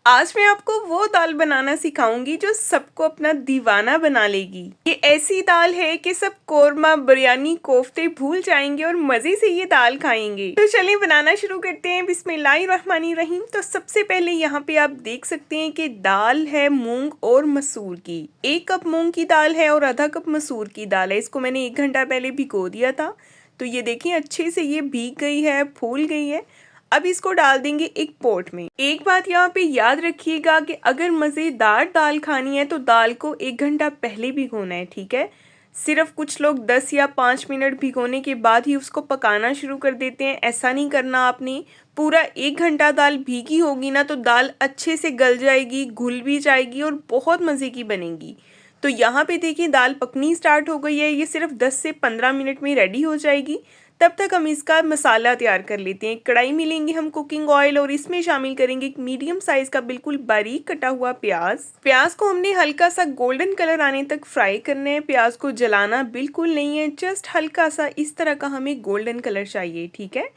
आज मैं आपको वो दाल बनाना सिखाऊंगी जो सबको अपना दीवाना बना लेगी। ये ऐसी दाल है कि सब कोरमा, बिरयानी, कोफ्ते भूल जाएंगे और मजे से ये दाल खाएंगे। तो चलिए बनाना शुरू करते हैं। बिस्मिल्लाहिर्रहमानिर्रहीम। तो सबसे पहले यहाँ पे आप देख सकते हैं कि दाल है मूंग और मसूर की। 1 कप मूंग की दाल है और आधा कप मसूर की दाल है। इसको मैंने 1 घंटा पहले भिगो दिया था। तो ये देखिए अच्छे से ये भीग गई है, फूल गई है। अब इसको डाल देंगे एक पॉट में। एक बात यहाँ पे याद रखिएगा कि अगर मज़ेदार दाल खानी है तो दाल को 1 घंटा पहले भिगोना है, ठीक है। सिर्फ कुछ लोग 10 या 5 मिनट भिगोने के बाद ही उसको पकाना शुरू कर देते हैं। ऐसा नहीं करना आपने। पूरा 1 घंटा दाल भीगी होगी ना तो दाल अच्छे से गल जाएगी, घुल भी जाएगी और बहुत मज़े की बनेगी। तो यहाँ पे देखिए दाल पकनी स्टार्ट हो गई है। ये सिर्फ 10 से 15 मिनट में रेडी हो जाएगी। तब तक हम इसका मसाला तैयार कर लेते हैं। कढ़ाई में लेंगे हम कुकिंग ऑयल और इसमें शामिल करेंगे एक मीडियम साइज का बिल्कुल बारीक कटा हुआ प्याज। प्याज को हमने हल्का सा गोल्डन कलर आने तक फ्राई करना है। प्याज को जलाना बिल्कुल नहीं है, जस्ट हल्का सा इस तरह का हमें गोल्डन कलर चाहिए, ठीक है।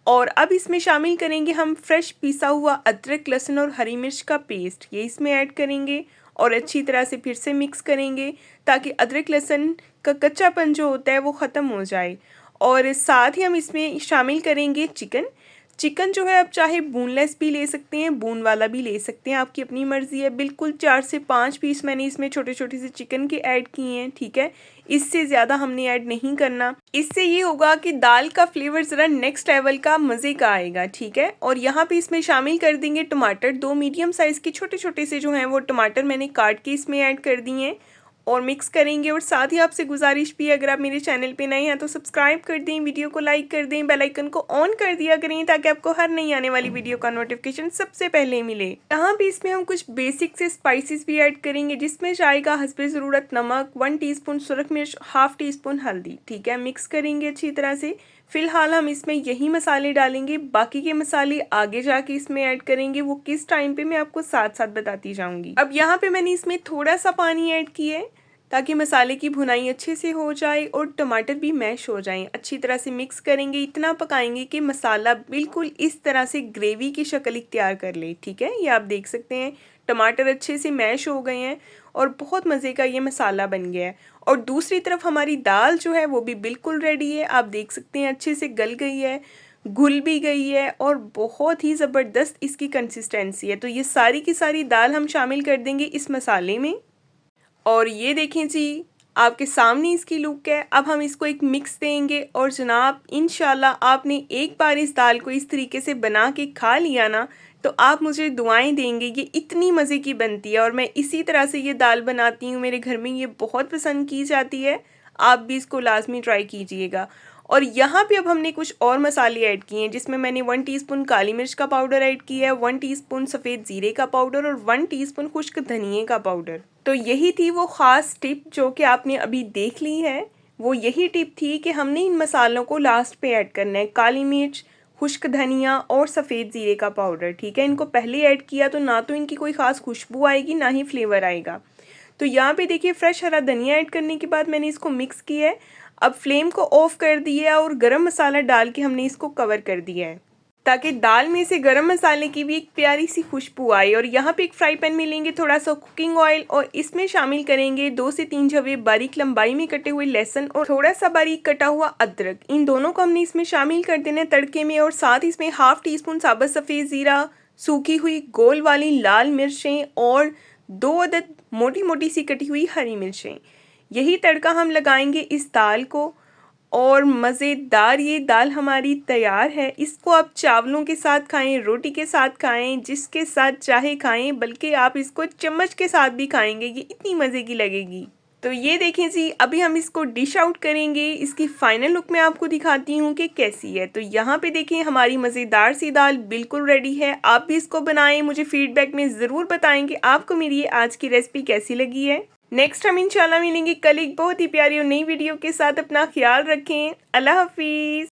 और अब इसमें शामिल करेंगे हम फ्रेश पिसा हुआ अदरक, लहसुन और हरी मिर्च का पेस्ट। ये इसमें ऐड करेंगे और अच्छी तरह से फिर से मिक्स करेंगे ताकि अदरक लहसुन का कच्चापन जो होता है वो ख़त्म हो जाए। और साथ ही हम इसमें शामिल करेंगे चिकन। चिकन जो है आप चाहे बोनलेस भी ले सकते हैं, बोन वाला भी ले सकते हैं, आपकी अपनी मर्ज़ी है। बिल्कुल 4 से 5 पीस मैंने इसमें छोटे छोटे से चिकन के ऐड किए हैं, ठीक है। इससे ज़्यादा हमने ऐड नहीं करना। इससे ये होगा कि दाल का फ्लेवर ज़रा नेक्स्ट लेवल का मज़े का आएगा, ठीक है। और यहाँ पे इसमें शामिल कर देंगे टमाटर। 2 मीडियम साइज़ के छोटे छोटे से जो हैं वो टमाटर मैंने काट के इसमें ऐड कर दिए हैं और मिक्स करेंगे। और साथ ही आपसे गुजारिश भी, अगर आप मेरे चैनल पे नए हैं तो सब्सक्राइब कर दें, वीडियो को लाइक कर दें, बेल आइकन को ऑन कर दिया करें ताकि आपको हर नई आने वाली वीडियो का नोटिफिकेशन सबसे पहले मिले। यहाँ पे इसमें हम कुछ बेसिक से स्पाइसेस भी ऐड करेंगे, जिसमें जाएगा हस्बे ज़रूरत नमक, 1 टीस्पून सुरख मिर्च, ½ टीस्पून हल्दी, ठीक है। मिक्स करेंगे अच्छी तरह से। फिलहाल हम इसमें यही मसाले डालेंगे, बाकी के मसाले आगे जाके इसमें ऐड करेंगे। वो किस टाइम पे मैं आपको साथ साथ बताती जाऊंगी। अब यहाँ पे मैंने इसमें थोड़ा सा पानी ऐड किया है ताकि मसाले की भुनाई अच्छे से हो जाए और टमाटर भी मैश हो जाएं। अच्छी तरह से मिक्स करेंगे, इतना पकाएंगे कि मसाला बिल्कुल इस तरह से ग्रेवी की शक्ल इख्तियार कर ले, ठीक है। ये आप देख सकते हैं टमाटर अच्छे से मैश हो गए हैं और बहुत मज़े का ये मसाला बन गया है। और दूसरी तरफ हमारी दाल जो है वो भी बिल्कुल रेडी है। आप देख सकते हैं अच्छे से गल गई है, घुल भी गई है और बहुत ही ज़बरदस्त इसकी कंसिस्टेंसी है। तो ये सारी की सारी दाल हम शामिल कर देंगे इस मसाले में। और ये देखें जी, आपके सामने इसकी लुक है। अब हम इसको एक मिक्स देंगे और जनाब इंशाल्लाह आपने एक बार इस दाल को इस तरीके से बना के खा लिया ना तो आप मुझे दुआएं देंगे। ये इतनी मज़े की बनती है और मैं इसी तरह से ये दाल बनाती हूँ। मेरे घर में ये बहुत पसंद की जाती है। आप भी इसको लाजमी ट्राई कीजिएगा। और यहाँ पे अब हमने कुछ और मसाले ऐड किए हैं, जिसमें मैंने 1 टीस्पून काली मिर्च का पाउडर ऐड किया है, 1 टीस्पून सफ़ेद ज़ीरे का पाउडर और 1 टीस्पून खुश्क धनिए का पाउडर। तो यही थी वो ख़ास टिप जो कि आपने अभी देख ली है। वो यही टिप थी कि हमने इन मसालों को लास्ट पे ऐड करना है। काली मिर्च, खुश्क धनिया और सफ़ेद ज़ीरे का पाउडर, ठीक है। इनको पहले ऐड किया तो ना तो इनकी कोई ख़ास खुशबू आएगी ना ही फ्लेवर आएगा। तो यहाँ पे देखिए फ्रेश हरा धनिया ऐड करने के बाद मैंने इसको मिक्स किया है। अब फ्लेम को ऑफ कर दिया है और गरम मसाला डाल के हमने इसको कवर कर दिया है ताकि दाल में से गरम मसाले की भी एक प्यारी सी खुशबू आए। और यहाँ पे एक फ्राई पैन में लेंगे थोड़ा सा कुकिंग ऑयल और इसमें शामिल करेंगे 2 से 3 जवे बारीक लंबाई में कटे हुए लहसुन और थोड़ा सा बारीक कटा हुआ अदरक। इन दोनों को हमने इसमें शामिल कर देना है तड़के में। और साथ इसमें ½ टीस्पून साबुत सफ़ेद ज़ीरा, सूखी हुई गोल वाली लाल मिर्चें और 2 अदद मोटी मोटी सी कटी हुई हरी मिर्चें। यही तड़का हम लगाएंगे इस दाल को और मज़ेदार ये दाल हमारी तैयार है। इसको आप चावलों के साथ खाएं, रोटी के साथ खाएं, जिसके साथ चाहे खाएं, बल्कि आप इसको चम्मच के साथ भी खाएंगे, ये इतनी मज़े की लगेगी। तो ये देखें जी, अभी हम इसको डिश आउट करेंगे। इसकी फाइनल लुक मैं आपको दिखाती हूँ कि कैसी है। तो यहाँ पे देखें हमारी मज़ेदार सी दाल बिल्कुल रेडी है। आप भी इसको बनाएं, मुझे फीडबैक में ज़रूर बताएं कि आपको मेरी ये आज की रेसिपी कैसी लगी है। नेक्स्ट हम इंशाल्लाह मिलेंगे कल एक बहुत ही प्यारी और नई वीडियो के साथ। अपना ख्याल रखें। अल्लाह हाफिज़।